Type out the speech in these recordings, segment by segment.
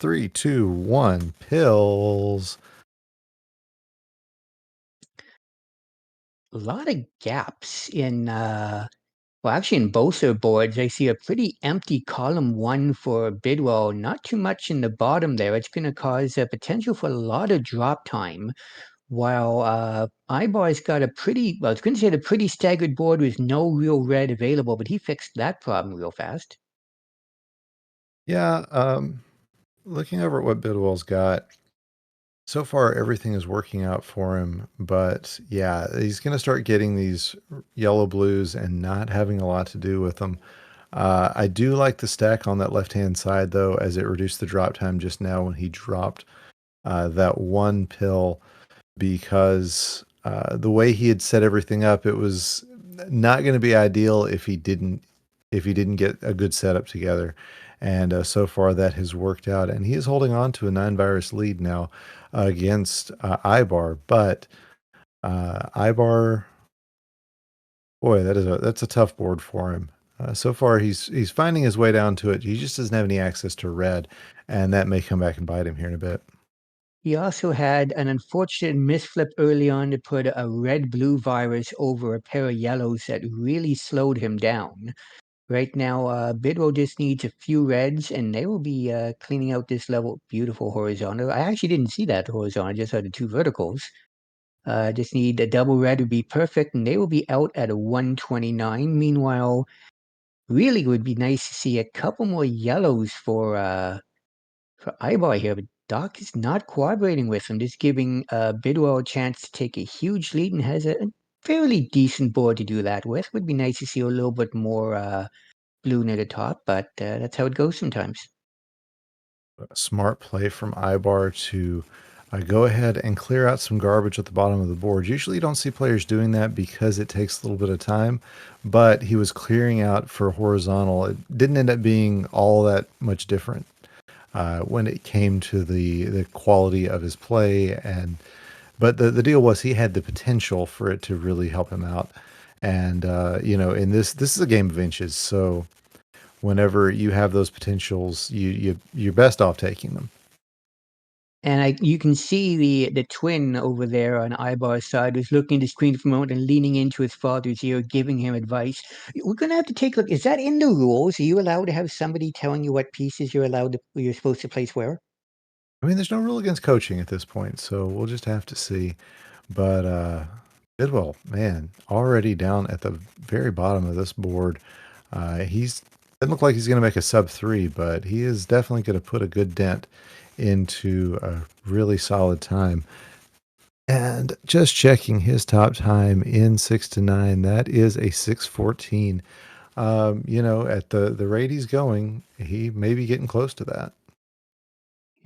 Three, two, one. Pills. A lot of gaps in well, actually in both their boards. I see a pretty empty column one for Bidwell, not too much in the bottom there. It's going to cause a potential for a lot of drop time. While Ibar's got a pretty, well, it's going to say a pretty staggered board with no real red available, but he fixed that problem real fast. Yeah, looking over at what Bidwell's got, so far everything is working out for him, but yeah, he's going to start getting these yellow blues and not having a lot to do with them. I do like the stack on that left-hand side though, as it reduced the drop time just now when he dropped that one pill because the way he had set everything up, it was not going to be ideal if he didn't get a good setup together. And so far that has worked out, and he is holding on to a nine-virus lead now against Ibar. But Ibar, boy, that's a tough board for him. So far, he's finding his way down to it. He just doesn't have any access to red, and that may come back and bite him here in a bit. He also had an unfortunate misflip early on to put a red-blue virus over a pair of yellows that really slowed him down. Right now, Bidwell just needs a few reds, and they will be cleaning out this level. Beautiful horizontal. I actually didn't see that horizontal. I just saw the two verticals. Just need a double red to be perfect, and they will be out at a 129. Meanwhile, really would be nice to see a couple more yellows for Ibar here, but Doc is not cooperating with him, just giving Bidwell a chance to take a huge lead and has a fairly decent board to do that with. Would be nice to see a little bit more blue near the top, but that's how it goes sometimes. A smart play from Ibar to go ahead and clear out some garbage at the bottom of the board. Usually you don't see players doing that because it takes a little bit of time, but he was clearing out for horizontal. It didn't end up being all that much different when it came to the quality of his play. And but the deal was he had the potential for it to really help him out. And in this is a game of inches, so whenever you have those potentials, you're best off taking them. And you can see the twin over there on Ibar's side who's looking at the screen for a moment and leaning into his father's ear, giving him advice. We're gonna have to take a look. Is that in the rules? Are you allowed to have somebody telling you what pieces you're supposed to place where? I mean, there's no rule against coaching at this point, so we'll just have to see. But Bidwell, man, already down at the very bottom of this board. He's doesn't look like he's going to make a sub three, but he is definitely going to put a good dent into a really solid time. And just checking his top time in 6 to 9, that is a 6:14. At the rate he's going, he may be getting close to that.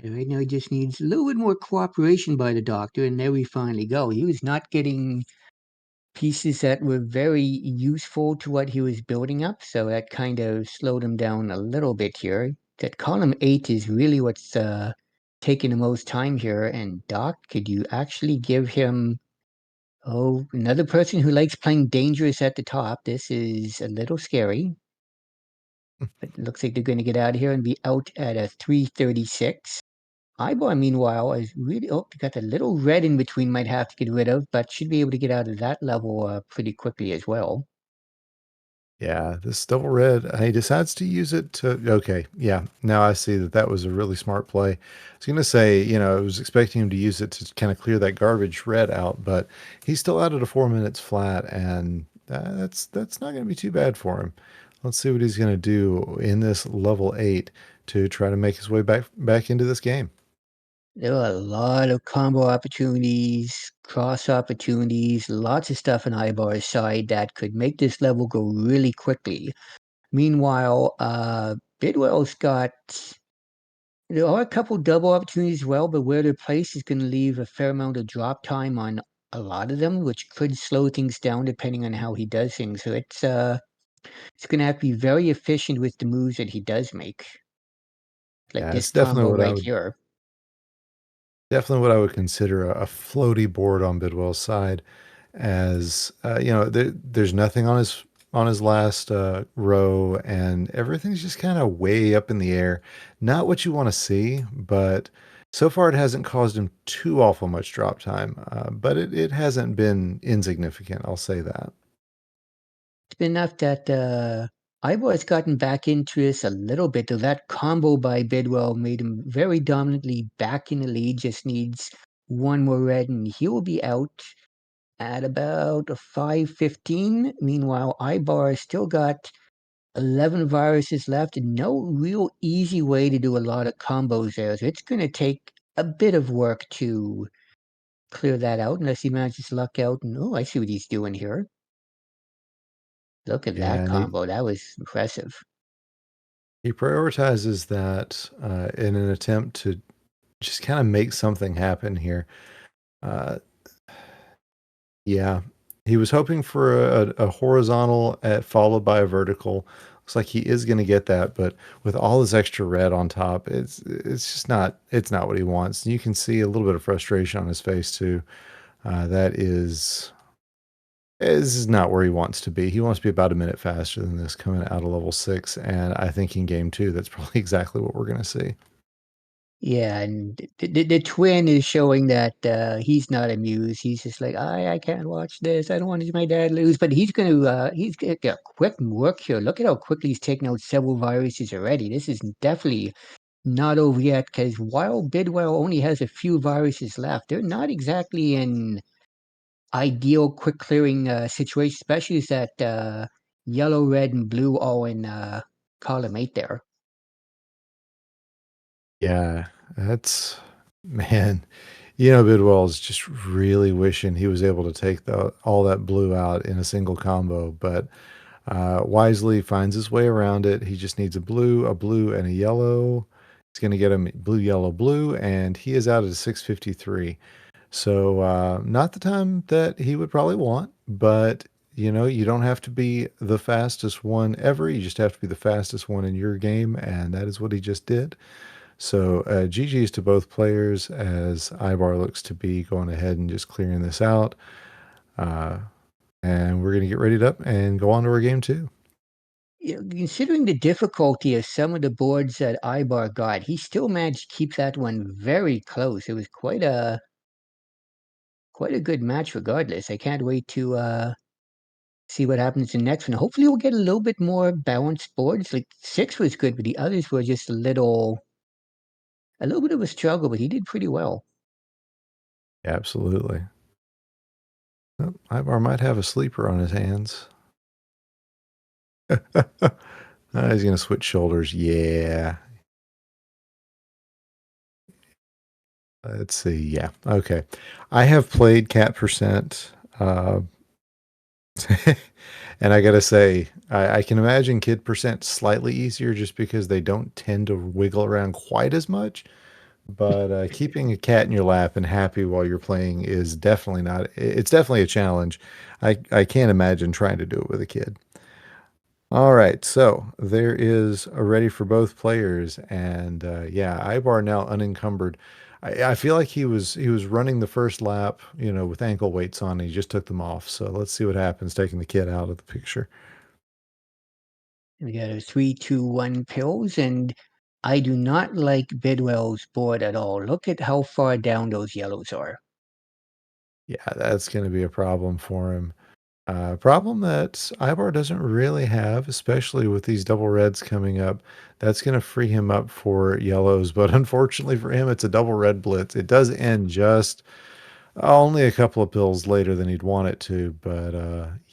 And right now, he just needs a little bit more cooperation by the doctor, and there we finally go. He was not getting pieces that were very useful to what he was building up, so that kind of slowed him down a little bit here. That column 8 is really what's taking the most time here. And Doc, could you actually give him, oh, another person who likes playing dangerous at the top? This is a little scary. It looks like they're going to get out of here and be out at a 336. Ibar, meanwhile, is really, oh, you got a little red in between, might have to get rid of, but should be able to get out of that level pretty quickly as well. Yeah, this double red, he decides to use it to okay, yeah, now I see that that was a really smart play. I was gonna say, I was expecting him to use it to kinda clear that garbage red out, but he's still out at a 4 minutes flat, and that's not gonna be too bad for him. Let's see what he's gonna do in this level 8 to try to make his way back into this game. There are a lot of combo opportunities, cross opportunities, lots of stuff on Ibar's side that could make this level go really quickly. Meanwhile, Bidwell's got there are a couple double opportunities as well, but where they're placed is going to leave a fair amount of drop time on a lot of them, which could slow things down depending on how he does things. So it's going to have to be very efficient with the moves that he does make, like Yeah, this it's definitely combo what I right would here. consider a floaty board on Bidwell's side, as there's nothing on his on his last row, and everything's just kind of way up in the air. Not what you want to see, but so far it hasn't caused him too awful much drop time. But it hasn't been insignificant, I'll say that. It's been enough that Ivor's gotten back into this a little bit, though that combo by Bidwell made him very dominantly back in the lead. Just needs one more red, and he will be out at about a 5:15. Meanwhile, Ibar has still got 11 viruses left and no real easy way to do a lot of combos there. So it's going to take a bit of work to clear that out unless he manages to luck out. And oh, I see what he's doing here. Look at Yeah, that and combo. That was impressive. he prioritizes that in an attempt to just kind of make something happen here. Uh, Yeah, he was hoping for a horizontal followed by a vertical. Looks like he is going to get that, but with all this extra red on top, it's just not what he wants. And you can see a little bit of frustration on his face too. That is this is not where he wants to be. He wants to be about a minute faster than this coming out of level 6, and I think in game 2 that's probably exactly what we're going to see. Yeah, and the twin is showing that he's not amused. He's just like, I can't watch this. I don't want to see my dad lose. But he's gonna get quick work here. Look at how quickly he's taken out several viruses already. This is definitely not over yet, because while Bidwell only has a few viruses left, they're not exactly in ideal quick clearing situation, especially as that yellow, red, and blue all in column 8 there. Yeah, that's man. You know, Bidwell's just really wishing he was able to take all that blue out in a single combo, but wisely finds his way around it. He just needs a blue, and a yellow. It's going to get him blue, yellow, blue, and he is out at a 653. So not the time that he would probably want, but you know, you don't have to be the fastest one ever. You just have to be the fastest one in your game, and that is what he just did. So GG's to both players as Ibar looks to be going ahead and just clearing this out. Uh, and we're going to get ready up and go on to our game 2. You know, considering the difficulty of some of the boards that Ibar got, he still managed to keep that one very close. It was quite a good match regardless. I can't wait to see what happens in the next one. Hopefully we'll get a little bit more balanced boards. Like 6 was good, but the others were just a little bit of a struggle, but he did pretty well. Absolutely. Oh, Ivar might have a sleeper on his hands. He's going to switch shoulders. Yeah. Let's see. Yeah. Okay. I have played Cat Percent. And I got to say, I can imagine Kid Percent slightly easier just because they don't tend to wiggle around quite as much. But keeping a cat in your lap and happy while you're playing is definitely not, it's definitely a challenge. I can't imagine trying to do it with a kid. All right, so there is a ready for both players, and yeah, Ibar now unencumbered. I feel like he was running the first lap, you know, with ankle weights on. And he just took them off. So let's see what happens taking the kid out of the picture. We got a 3, 2, 1 pills, and I do not like Bidwell's board at all. Look at how far down those yellows are. Yeah, that's going to be a problem for him. Problem that Ibar doesn't really have, especially with these double reds coming up. That's going to free him up for yellows, but unfortunately for him, it's a double red blitz. It does end just only a couple of pills later than he'd want it to, but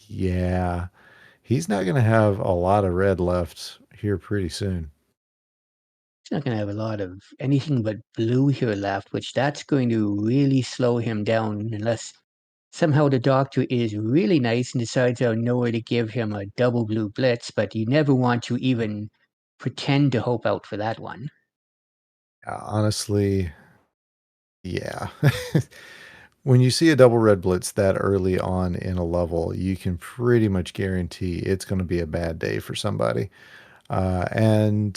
yeah, he's not going to have a lot of red left here pretty soon. He's not going to have a lot of anything but blue here left, which that's going to really slow him down unless somehow the doctor is really nice and decides out of nowhere to give him a double blue blitz, but you never want to even pretend to hope out for that one. Honestly, yeah. When you see a double red blitz that early on in a level, you can pretty much guarantee it's going to be a bad day for somebody. And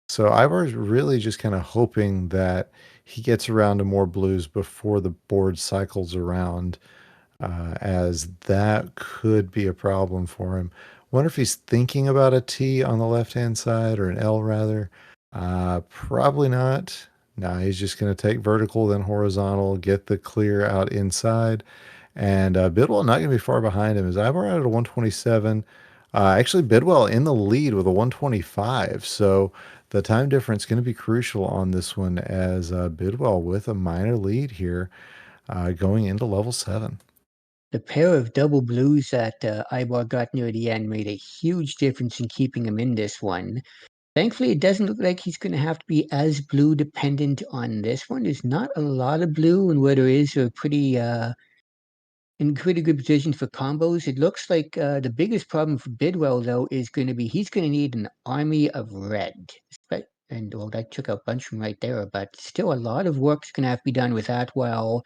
so Ivar's really just kind of hoping that he gets around to more blues before the board cycles around. as that could be a problem for him. Wonder if he's thinking about a T on the left-hand side or an L rather. Probably not. No, he's just going to take vertical, then horizontal, get the clear out inside. And Bidwell not going to be far behind him. As Ivar out at a 127. Actually, Bidwell in the lead with a 125. So the time difference going to be crucial on this one as Bidwell with a minor lead here going into level 7. The pair of double blues that Ibar got near the end made a huge difference in keeping him in this one. Thankfully, it doesn't look like he's going to have to be as blue dependent on this one. There's not a lot of blue, and where there is, they're pretty in pretty good position for combos. It looks like the biggest problem for Bidwell, though, is going to be he's going to need an army of red. And well, that took a bunch from right there, but still a lot of work's going to have to be done with that. While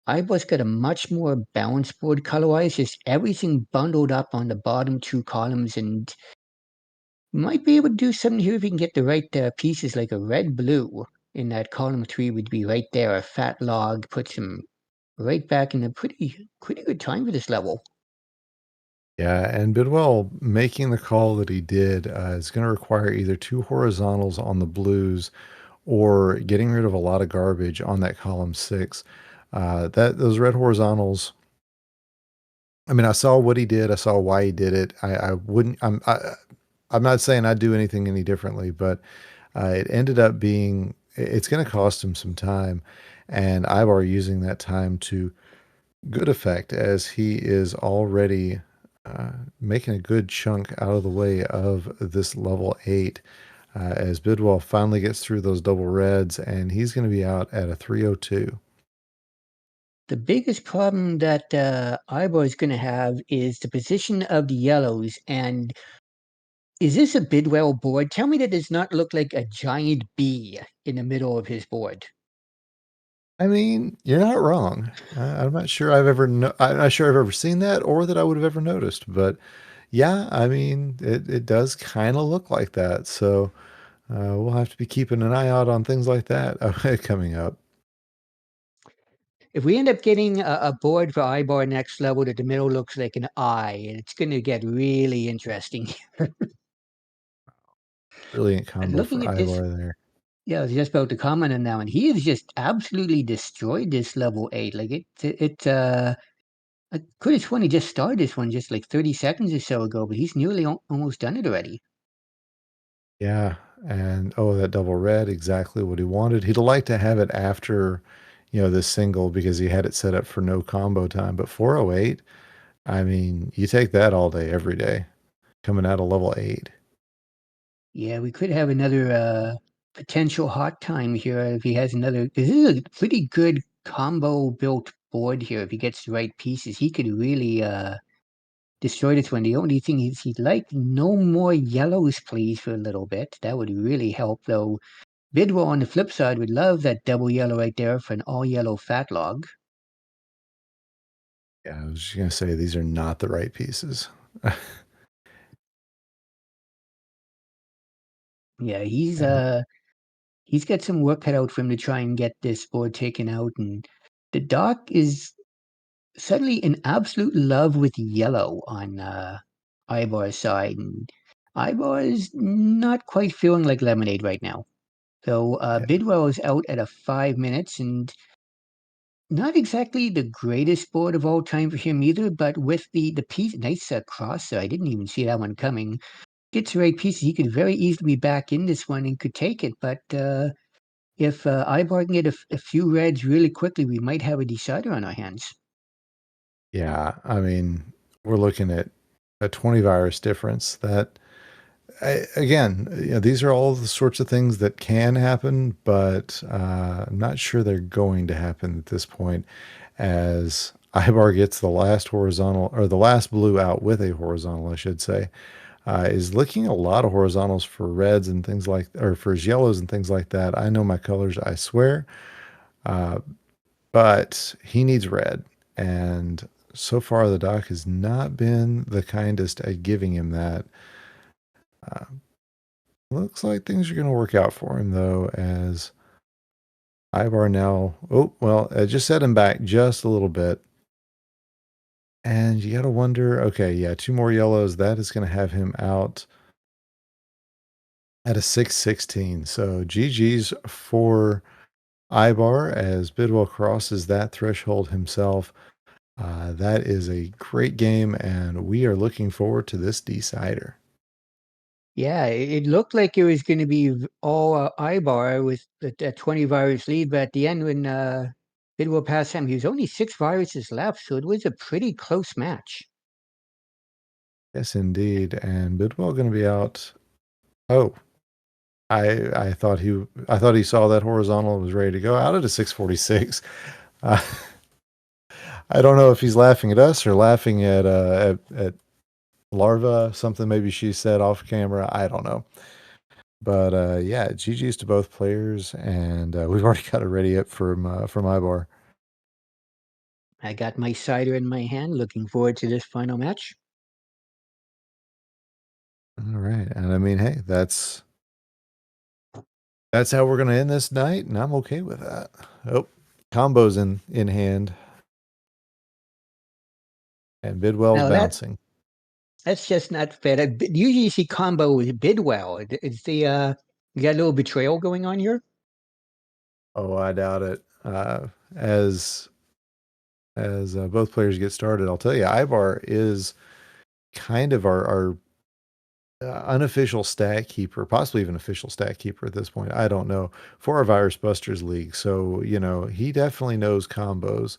Ivar's got a much more balanced board color-wise, just everything bundled up on the bottom two columns, and might be able to do something here if we can get the right pieces, like a red blue in that column 3 would be right there. A fat log puts him right back in a pretty good time for this level. Yeah, and Bidwell making the call that he did is going to require either two horizontals on the blues or getting rid of a lot of garbage on that column 6. That those red horizontals. I mean, I saw what he did. I saw why he did it. I wouldn't. I'm not saying I'd do anything any differently, but it ended up being. It's going to cost him some time, and Ivar using that time to good effect as he is already making a good chunk out of the way of this level 8 as Bidwell finally gets through those double reds and he's going to be out at a 302. The biggest problem that Ivar is going to have is the position of the yellows. And is this a Bidwell board? Tell me that does not look like a giant B in the middle of his board. I mean, you're not wrong. I'm not sure I've ever I'm not sure I've ever seen that or that I would have ever noticed, but yeah, I mean, it does kind of look like that. So we'll have to be keeping an eye out on things like that coming up. If we end up getting a board for Ibar next level that the middle looks like an eye, it's going to get really interesting. Brilliant combo Looking for at this, Ivar there. yeah, I was just about to comment on that one. He has just absolutely destroyed this level 8. Like I could have sworn he just started this one just like 30 seconds or so ago, but he's nearly almost done it already. Yeah, and oh, that double red, exactly what he wanted. He'd like to have it after, this single because he had it set up for no combo time. But 408, I mean, you take that all day, every day, coming out of level 8. Yeah, we could have another potential hot time here if he has another. This is a pretty good combo built board here. If he gets the right pieces, he could really destroy this one. The only thing is he'd like no more yellows, please, for a little bit. That would really help, though. Bidwell on the flip side would love that double yellow right there for an all yellow fat log. Yeah, I was just gonna say these are not the right pieces. Yeah, And he's got some work cut out for him to try and get this board taken out. And the doc is suddenly in absolute love with yellow on Ivar's side. And Ivar is not quite feeling like lemonade right now. So yeah, Bidwell is out at a 5 minutes, and not exactly the greatest board of all time for him either, but with the piece, nice cross there. I didn't even see that one coming. Gets the right pieces. He could very easily be back in this one and could take it. But if Ivar can get a few reds really quickly, we might have a decider on our hands. yeah. I mean, we're looking at a 20 virus difference. That again, these are all the sorts of things that can happen, but I'm not sure they're going to happen at this point. As Ibar gets the last horizontal or the last blue out with a horizontal, I should say, is looking a lot of horizontals for reds and things like, or for his yellows and things like that. I know my colors, I swear, uh, but he needs red. And so far, the doc has not been the kindest at giving him that. Uh, Looks like things are going to work out for him, though, as Ivar now, oh, well, I just set him back just a little bit. And you gotta wonder, okay, yeah, 2 more yellows, that is gonna have him out at a 616. So GG's for Ibar as Bidwell crosses that threshold himself. That is a great game, and we are looking forward to this decider. Yeah, it looked like it was going to be all Ibar with that 20 virus lead, but at the end, when Bidwell passed him, he was only 6 viruses left, so it was a pretty close match. Yes, indeed. And Bidwell going to be out. Oh, I thought he saw that horizontal and was ready to go out at a 646. Uh, I don't know if he's laughing at us or laughing at Larva, something maybe she said off camera. I don't know. But yeah, GG's to both players, and we've already got it ready up from Ibar. I got my cider in my hand, looking forward to this final match. All right, and I mean, hey, that's how we're gonna end this night, and I'm okay with that. Oh, combos in hand, and Bidwell's Now bouncing. that's just not fair. Usually you see combo with Bidwell. It's the you got a little betrayal going on here. Oh, I doubt it. As both players get started, I'll tell you, Ibar is kind of our unofficial stat keeper, possibly even official stat keeper at this point. I don't know for our Virus Busters League. So he definitely knows combos,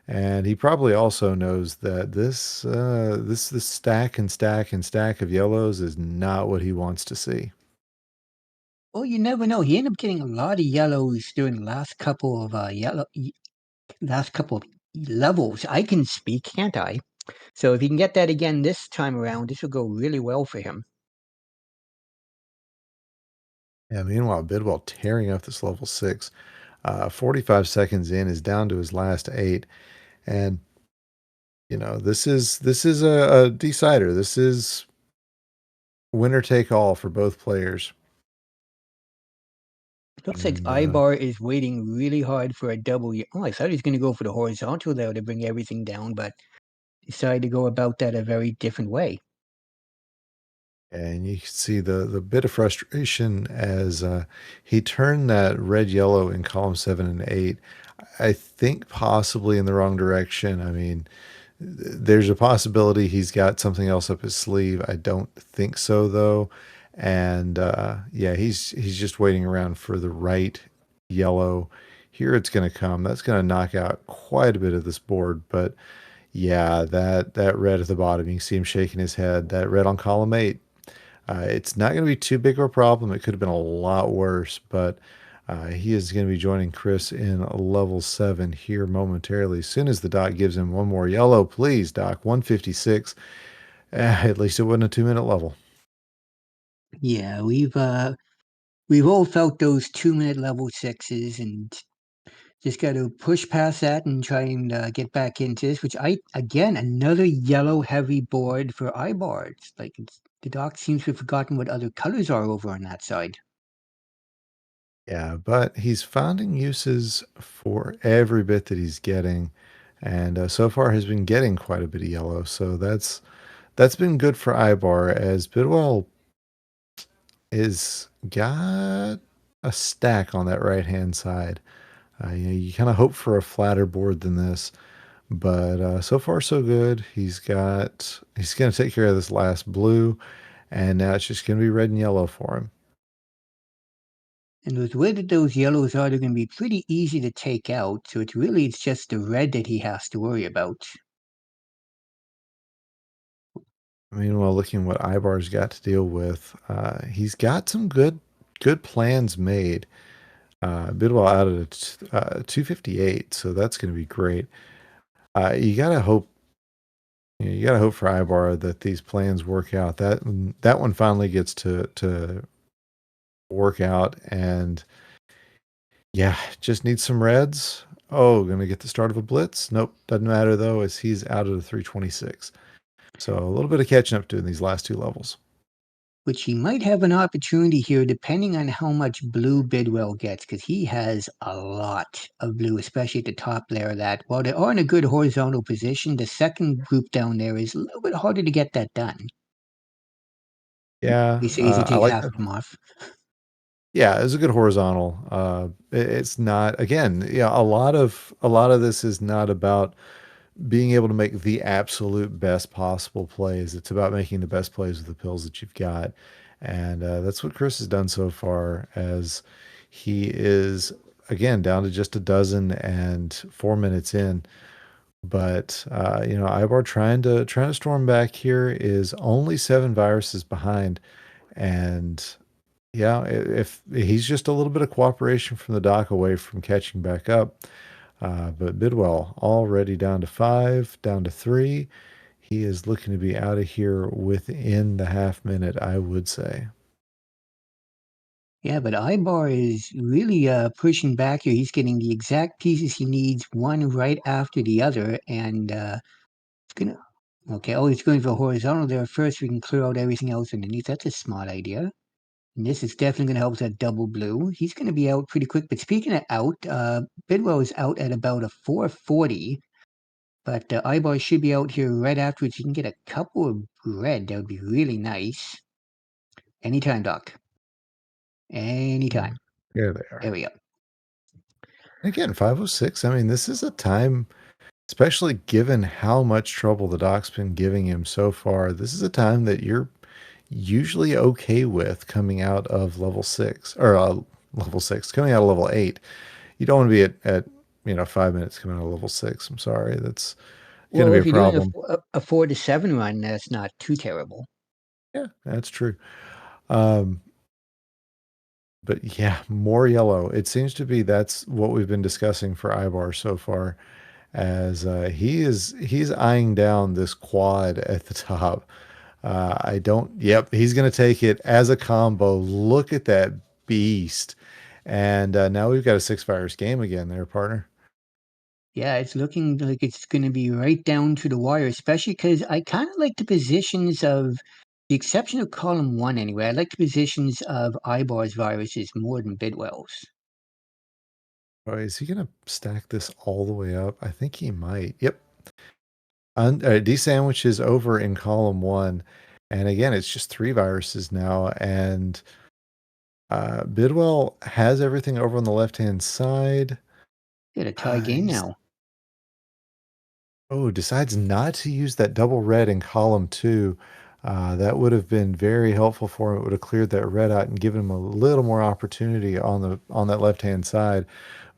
and he probably also knows that this stack and stack and stack of yellows is not what he wants to see. Well, you never know. He ended up getting a lot of yellows during the last couple of levels. I can speak, can't I? So if he can get that again this time around, this will go really well for him. Yeah. Meanwhile, Bidwell tearing up this level 6. 45 seconds in is down to his last 8, and this is a decider. This is winner take all for both players. Looks like And Ibar is waiting really hard for a double. Oh, I thought he was going to go for the horizontal there to bring everything down, but decided to go about that a very different way. And you can see the bit of frustration as he turned that red yellow in column 7 and 8. I think possibly in the wrong direction. I mean, there's a possibility he's got something else up his sleeve. I don't think so though. And yeah, he's just waiting around for the right yellow. Here it's going to come. That's going to knock out quite a bit of this board, but yeah, that red at the bottom, you can see him shaking his head. That red on column 8, it's not going to be too big of a problem. It could have been a lot worse, but he is going to be joining Chris in level 7 here momentarily. As soon as the doc gives him one more yellow, please, Doc, 156. At least it wasn't a 2-minute level. Yeah, we've all felt those 2 minute level sixes, and just got to push past that and try and get back into this. Which I again another yellow heavy board for Ibards. Like the doc seems to have forgotten what other colors are over on that side. Yeah, but he's finding uses for every bit that he's getting, and so far has been getting quite a bit of yellow. So that's been good for Ibar as Bidwell is got a stack on that right hand side. You kind of hope for a flatter board than this, but so far so good. He's going to take care of this last blue, and now it's just going to be red and yellow for him. And with where that those yellows are, they're going to be pretty easy to take out. So it's just the red that he has to worry about. Meanwhile, looking what Ibar's got to deal with, he's got some good plans made. Bidwell out at 258, so that's going to be great. You gotta hope. You gotta hope for Ibar that these plans work out. That one finally gets to work out, and yeah, just needs some reds. Oh, gonna get the start of a blitz. Nope, doesn't matter though, as he's out of the 326. So a little bit of catching up to in these last 2 levels. which he might have an opportunity here depending on how much blue Bidwell gets, because he has a lot of blue, especially at the top layer of that. While they are in a good horizontal position, the second group down there is a little bit harder to get that done. Yeah, He says he I takes like half that. of them off. Yeah, it's a good horizontal. It's not again, yeah, a lot of this is not about being able to make the absolute best possible plays. It's about making the best plays with the pills that you've got. And that's what Chris has done so far as he is again down to just a dozen and 4 minutes in. But Ibar trying to storm back here is only 7 viruses behind. And yeah, if he's just a little bit of cooperation from the dock away from catching back up. But Bidwell already down to 5, down to 3. He is looking to be out of here within the half minute, I would say. Yeah, but Ibar is really pushing back here. He's getting the exact pieces he needs, one right after the other, and it's gonna. Okay, oh, he's going for horizontal there first. We can clear out everything else underneath. That's a smart idea. And this is definitely going to help that double blue. He's going to be out pretty quick. But speaking of out, Bidwell is out at about a 440. But Ibar should be out here right afterwards. You can get a couple of red. That would be really nice. Anytime, Doc. Anytime. There they There are. we go. Again, 506. I mean, this is a time, especially given how much trouble the doc's been giving him so far. This is a time that you're usually okay with coming out of level 6 or level 6, coming out of level 8. You don't want to be at 5 minutes coming out of level 6. I'm sorry. That's going to Well, be if a you're doing problem. a 4 to 7 run, that's not too terrible. Yeah, that's true. Um, but yeah, more yellow. It seems to be that's what we've been discussing for Ibar so far, as he's eyeing down this quad at the top. I don't. Yep, he's gonna take it as a combo. Look at that beast, and now we've got a 6 virus game again, there, partner. Yeah, it's looking like it's going to be right down to the wire, especially because I kind of like the positions of, the exception of column one anyway, I like the positions of Ibar's viruses more than Bidwell's. Oh, is he gonna stack this all the way up? I think he might. Yep. D sandwich is over in column one, and again, it's just 3 viruses now, and Bidwell has everything over on the left-hand side. Get a tie game He's now. decides not to use that double red in column two. That would have been very helpful for him. It would have cleared that red out and given him a little more opportunity on that left-hand side.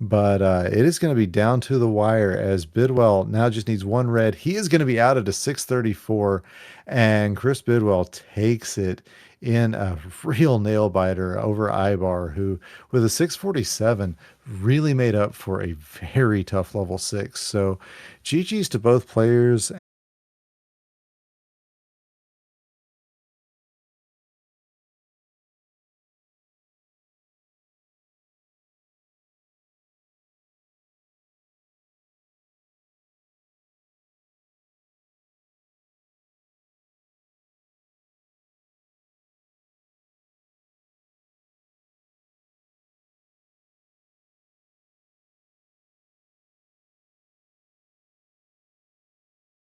But it is going to be down to the wire as Bidwell now just needs 1 red. He is going to be out at a 634, and Chris Bidwell takes it in a real nail biter over Ibar, who with a 647 really made up for a very tough level 6. So GG's to both players,